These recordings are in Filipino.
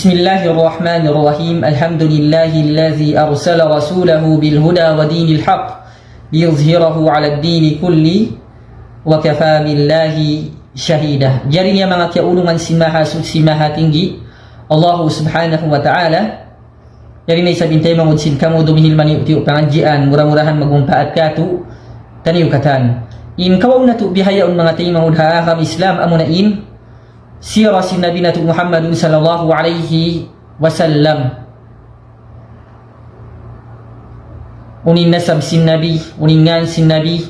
Bismillahirrahmanirrahim. Alhamdulillahillazi arsala rasulahu bil huda wa dinil haq liyuzhirahu 'ala ad-dini kulli wa kafa billahi syahida. Jarinya mga kaulungan simaha tinggi Allah subhanahu wa ta'ala. Jari na isabintay mangudsin kamu dumihil mani utiyo pangajian murah-murahan magmumpaat katu taniukatan. In kawaw na tu bihayaun mga tayo mangudha akam Islam amunain sirah si Nabi Natu Muhammadun sallallahu alaihi wasallam. Unin nasab sin Nabi, uningan sin Nabi,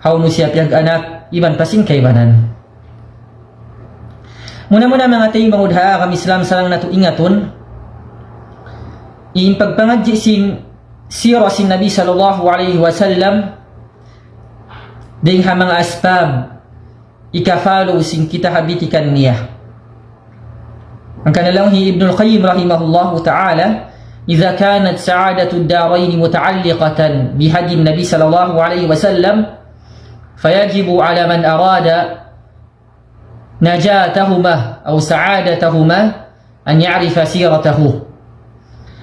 haunu siap yag anak, iban pasing kaibanan. Muna-muna mga tayo mangudha akam Islam salang natu ingatun, in pagpangadji sin sirah sin Nabi sallallahu alaihi wasallam, ding mga asbab ikafalo sing kita habitikan niya. Ang kanalanghi Ibnul Qayyim rahimahullahu ta'ala, idza kanat sa'adatu ad-darain muta'alliqatan bihadi Nabi sallallahu alaihi wasallam, fayajibu ala man arada najatahuma aw sa'adatahuma an ya'rifa siratahu.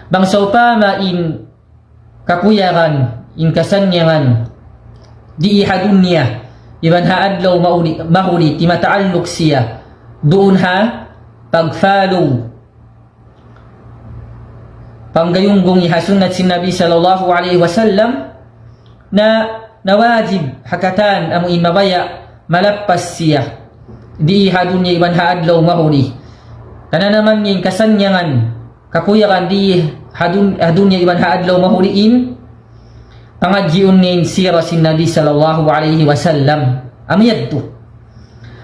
Bangsa upama in kakuyaran, in kasanyangan di ihadun niya iban haadlaw mahuli ti mataaluk siya doon ha pagfollow panggayunggong ihasunat si Nabi sallallahu alaihi wasallam na nawajib hakatan amo imabaya malappas siya di ihadun niya iban haadlaw mahuli kana naman yung kasanyangan kakuyakan di hadun niya iban haadlaw mahuliin pangadjiun ngayon sirah si Nabi sallallahu alaihi wasallam amiyad to.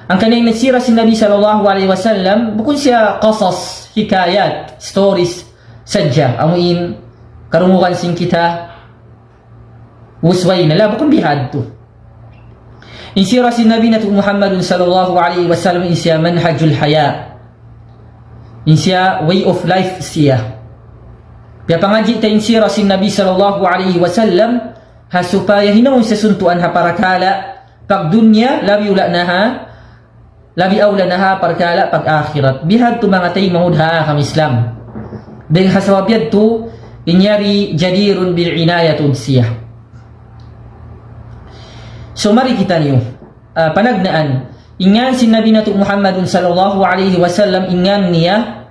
Ang kanayang sirah si Nabi sallallahu alaihi wasallam bukod siya qasas, hikayat, stories sadya amuin karungukan sing kita usway nala bukod bihad to. In sirah si Nabi Natu Muhammadun sallallahu alaihi wasallam in siya manhajul haya, in siya way of life siya. Kaya pangaji tayo sirah si Nabi sallallahu alaihi wasallam ha supaya hinawon sa suntuan ha parakala pag dunya labi ula na ha labi awla na ha parakala pag akhirat. Bihad to mga tayo mangudha kam Islam dahil hasawabyad to inyari jadirun bil inayatun siya. So mari kita niyo panagnaan ingan si Nabi Natu Muhammadun sallallahu alaihi wasallam ingan niya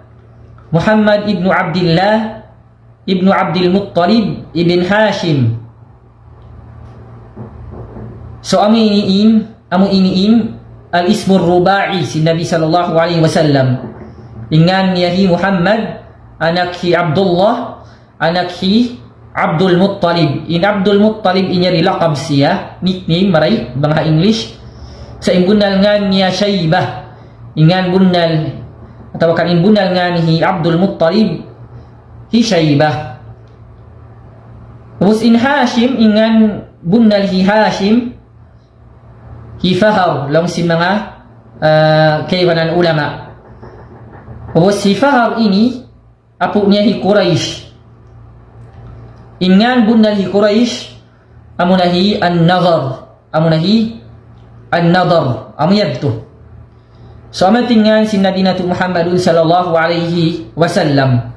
Muhammad ibnu Abdillah ibnu Abdul Muttalib ibn Hashim. So amu iniin al-ismur rubai si Nabi sallallahu alaihi wasallam. Ingan niyahi Muhammad, anak hi Abdullah, anak hi Abdul Muttalib. In Abdul Muttalib inyari laqab siya, nickname maray bangha English. Sa imbunal ngan niya Shaybah. Ingan bunal atau kan imbunal ngan hi Abdul Muttalib hi Shaybah. Terus in Hashim ingan bunnal hi Hashim hi Fahar lang si mga kaiwanan ulama. Terus si Fahar ini apo niya hi Quraish. Ingan bunnal hi Quraish amunahi an-nadhar, amunahi an-nadhar amuyad to. So amatingan si Nabi Natu Muhammadun sallallahu alaihi wasallam.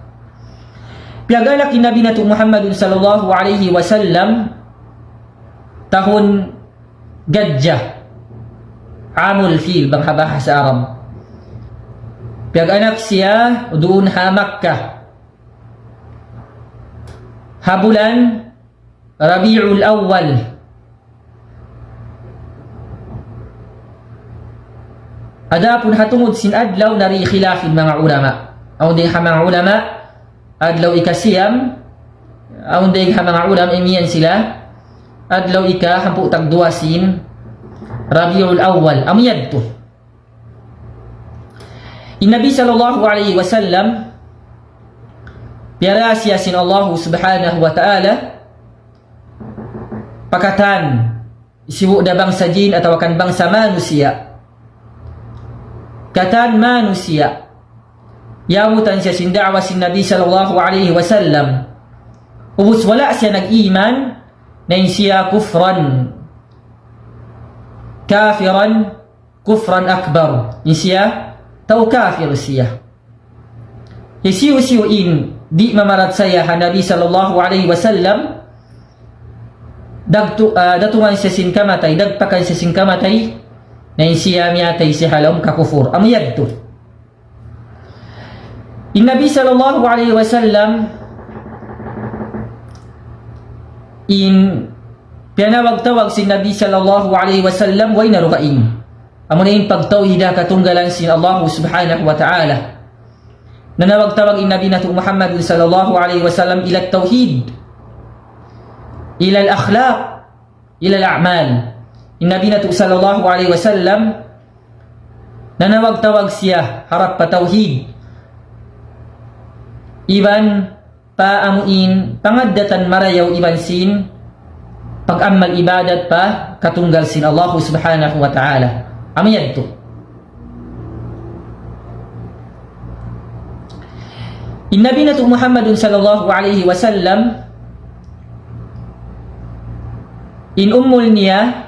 Piagala kin Nabi Natu Muhammadun sallallahu alaihi wasallam tahun Gajjah Amul Fil bang bahasa Arab. Piaganak siya doon ha Makkah habulan Rabiul Awwal adapun hatungod sin adlaw nari khilafin mga ulama aw di ha mga ulama adlaw ika siyam aun dayeg ha mga ulam imiyan sila adlaw ika hampu tagduasin Rabiul Awwal amiyad to. In Nabi sallallahu alaihi wasallam piara siya sin Allah subhanahu wa ta'ala pakatan isibu da bangsa jin atau kan bangsa manusia katan manusia yamutan siya sin da'wa sin Nabi sallallahu alaihi wasallam. Ubus wala siya nag-iman na siya kufran kafiran kufran akbar, siya tau kafir siya. hisiu-siuin di mamarat saya ha Nabi sallallahu alaihi wasallam datungan sa singkamatay dagpakan sa singkamatay na siya miyatay si halom kakufur amuyad to in Nabi sallallahu alaihi wasallam in pinawag-tawag si Nabi sallallahu alaihi wasallam way narukain amo na in pagtawhida katunggalan sin Allah subhanahu wa ta'ala nanawag-tawag in Nabi natu Muhammad sallallahu alaihi wasallam ila tauhid ila al-akhlaq ila al-a'mal in Nabi natu sallallahu alaihi wasallam nanawag-tawag siya harap pa tauhid iban paamuin pangaddatan marayaw iban sin pag-amal ibadat pa katunggal sin Allah subhanahu wa ta'ala amiyad to in Nabi natu Muhammadun sallallahu alaihi wasallam in ummul niya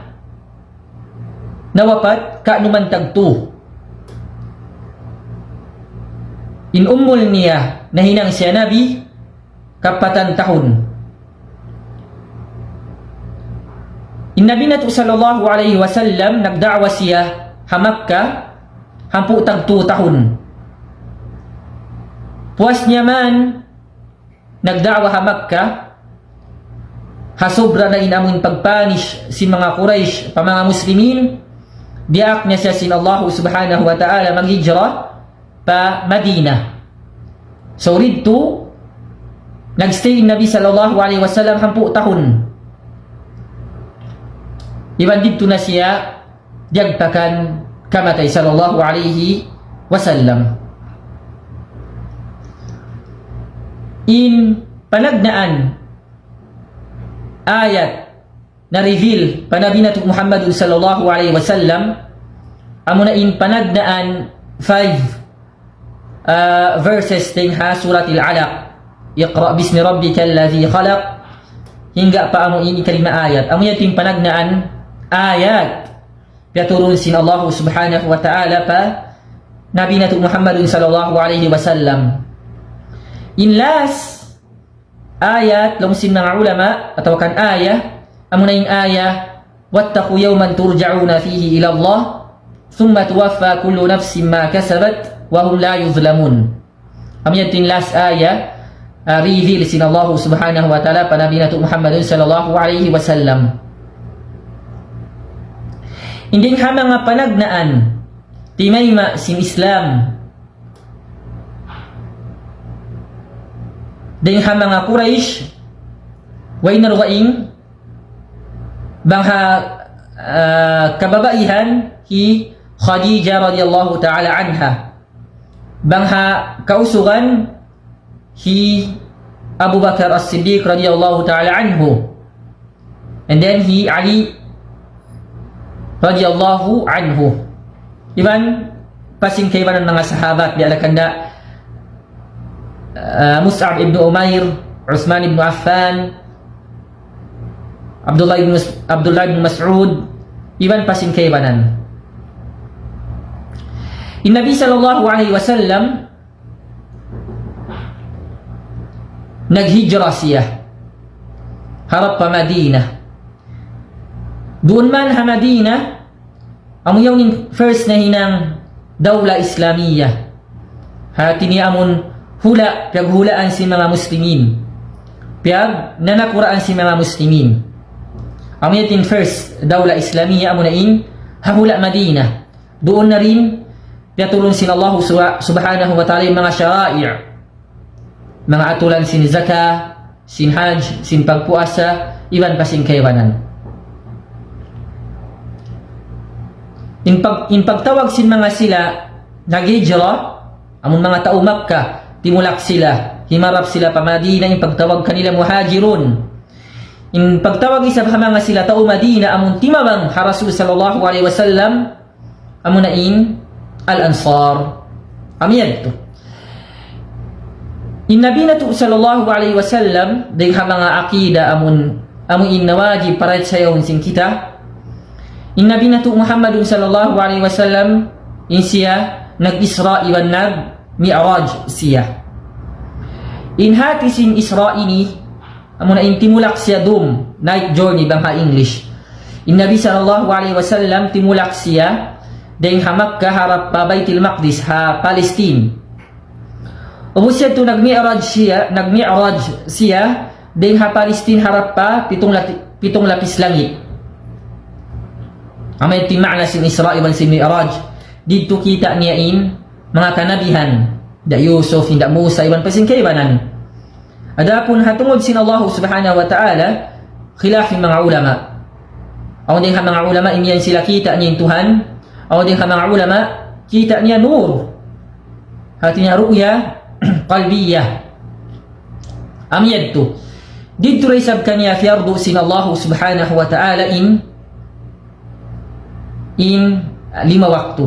nawapat kaanuman tagtu in ummul niya nahinang siya Nabi kapatan tahun in Nabi natu sallallahu alaihi wasallam nagda'wa siya ha Makkah hampu tagtu tahun puas niya man nagda'wa ha Makkah hasobra na inamun pagpanish si mga Quraysh pa mga muslimin diak niya siya sin Allah subhanahu wa ta'ala maghijra pa Madina so rito nagstay Nabi sallallahu alaihi wasallam hampu tahun iban dito na siya diagpakan kamatay sallallahu alaihi wasallam in panagnaan ayat na reveal panabi nato Muhammad sallallahu alaihi wasallam amo na in panagnaan 5 verses ting ha suratil alaq iqra bismi rabbikal ladzi khalaq hingga pa amo ini kalima ayat amo yating panagnaan ayat piaturun sin Allah subhanahu wa ta'ala pa nabi nato Muhammad sallallahu alaihi wasallam in last ayat lumusin mga ulama atau kan ayah amo na yung ayah wattaqu yawman turja'una fihi ila Allah thumma tuwaffa kullu nafsin ma kasabat wa hum la yuzlamun amo yating last ayah reveal sin Allah subhanahu wa ta'ala pa nabi nato Muhammad sallallahu alaihi wasallam inding ha mga panagnaan timayma sin Islam ding ha mga Quraysh way narwaing bangha kababaihan hi Khadijah radhiyallahu ta'ala anha bangha kausugan hi Abu Bakar As-Siddiq radhiyallahu ta'ala anhu and then hi Ali radhiyallahu anhu iban pasing kaybanan mga sahabat di alakanda Mus'ab ibn Umair Uthman ibn Affan Abdullah ibn Mas'ud iban pasing kaybanan in Nabi sallallahu alaihi wasallam naghijra siya harap pa Madinah doon man ha Madinah amo yung first na hinang dawla Islamiyah ha tiniamon hula paghulaan si mga muslimin pag nanakuraan si mga muslimin amo yung first dawla Islamiyah amo na in hahula Madinah doon na rin piatulon sin Allah subhanahu wa ta'ala yung mga syara'i' mga atulan sin zakah sin hajj sin pagpuasa iban pa sin kaywanan in pagtawag sin mga sila naghijra amon mga tao Makkah timulak sila himarap sila pa Madina in pagtawag kanila muhajirun in pagtawag isa pa mga sila tao Madina amon timabang ha Rasul sallallahu alaihi wasallam amon na in al-ansar amiyad to in Nabi natu sallallahu alaihi wasallam ding ha mga akida amon in nawajib para sayon sin kita in Nabi natu Muhammad sallallahu alaihi wasallam in siya nag-Isra wan nag-Mi'raj siya Inhati sin Isra ini amo na intimulak siya dum night journey bangha English. In Nabi sallallahu alaihi wasallam timulak siya deng ha Makkah harap pa Baitul Maqdis ha Palestine. Ubos siya to nagmi'raj siya deng ha Palestine harap pa pitong lapis langit. Amay tima'na sin Isra iban sin Mi'raj. Dito kita niya in mga kanabihan da Yusuf, da Musa iban pasin kaibanan. Adapun hatungod sin Allah subhanahu wa ta'ala khilaf mga ulama. Aw din ha mga ulama imiyan sila kita niya Tuhan. Aw din ha mga ulama kita niya nur. Hati niya ru'ya qalbiyah. Amiyad to. Dito raisab kanya fiyardu sin Allah subhanahu wa ta'ala in 5 waktu.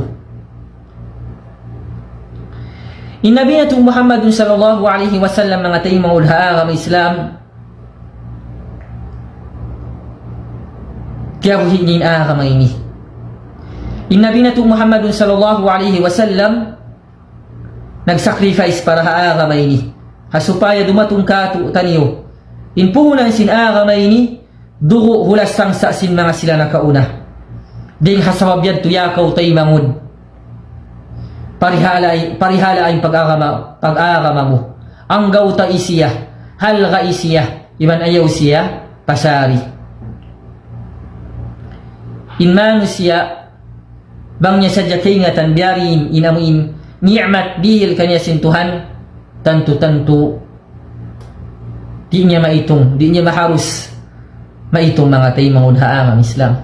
In Nabi nato Muhammadun sallallahu alaihi wasallam mga tayo maulha ang Islam kaya hinin agama ini. In Nabi nato Muhammadun sallallahu alaihi wasallam nagsacrifice para agama ini hasupaya dumatong katu taniyo. In puhunan sin agama ini dugo hulas sangsa sin mga sila nakauna. Ding hasababyan tuyakaw tay mangud. Parihala ay pag-agama mo. Ang gauta isiya, halga isiya, iban ayaw siya, pasari. Inmanu siya, bang niya sadya kay nga tanbiyarin, inamuin, ni'mat bihil kanya sintuhan, tantu-tantu, di niya maharus, maitong mga tay mangudha ang Islam.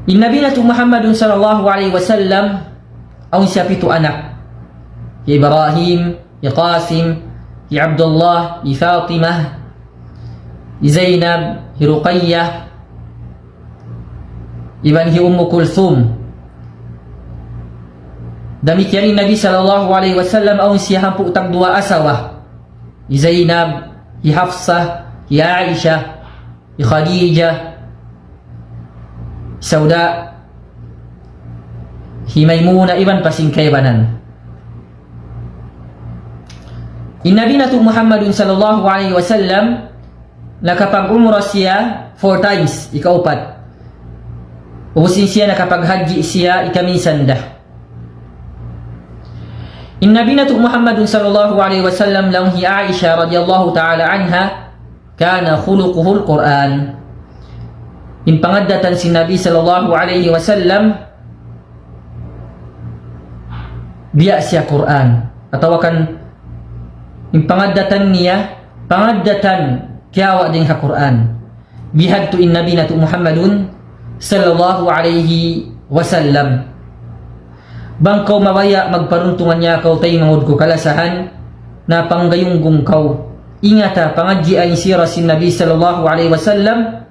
In Nabi nato Muhammadun sallallahu alaihi wasallam ang siya 7 anak. Ya Ibrahim, ya Qasim, ya Abdullah, ya Fatimah, ya Zainab, ya Ruqayyah, iban hi Ummu Kulthum. Demikian Nabi sallallahu alaihi wasallam ang siya 2 asawa. Ya Zainab, ya Hafsah, ya Aisha, ya Khadijah, Sauda, Himaymuna iban pasing kaibanan. In Nabi nato Muhammadun sallallahu alaihi wasallam nakapag-umrah siya 4 times, ikaupat. Ubusin siya nakapag-haji siya ikaminsanda. In Nabi nato Muhammadun sallallahu alaihi wasallam lang hi Aisha radhiyallahu ta'ala anha kana khuluquhul Quran. In pangaddatan si Nabi sallallahu alaihi wasallam biya siya Quran atau kan in pangaddatan niya pangaddatan kiawa din ha Quran bihad tu in Nabi nato Muhammadun sallallahu alaihi wasallam bangkaw mabaya magparuntungan niya kaw tay mangud ko kalasahan na panggayunggong kaw ingata pangadji ay sira si Nabi sallallahu alaihi wasallam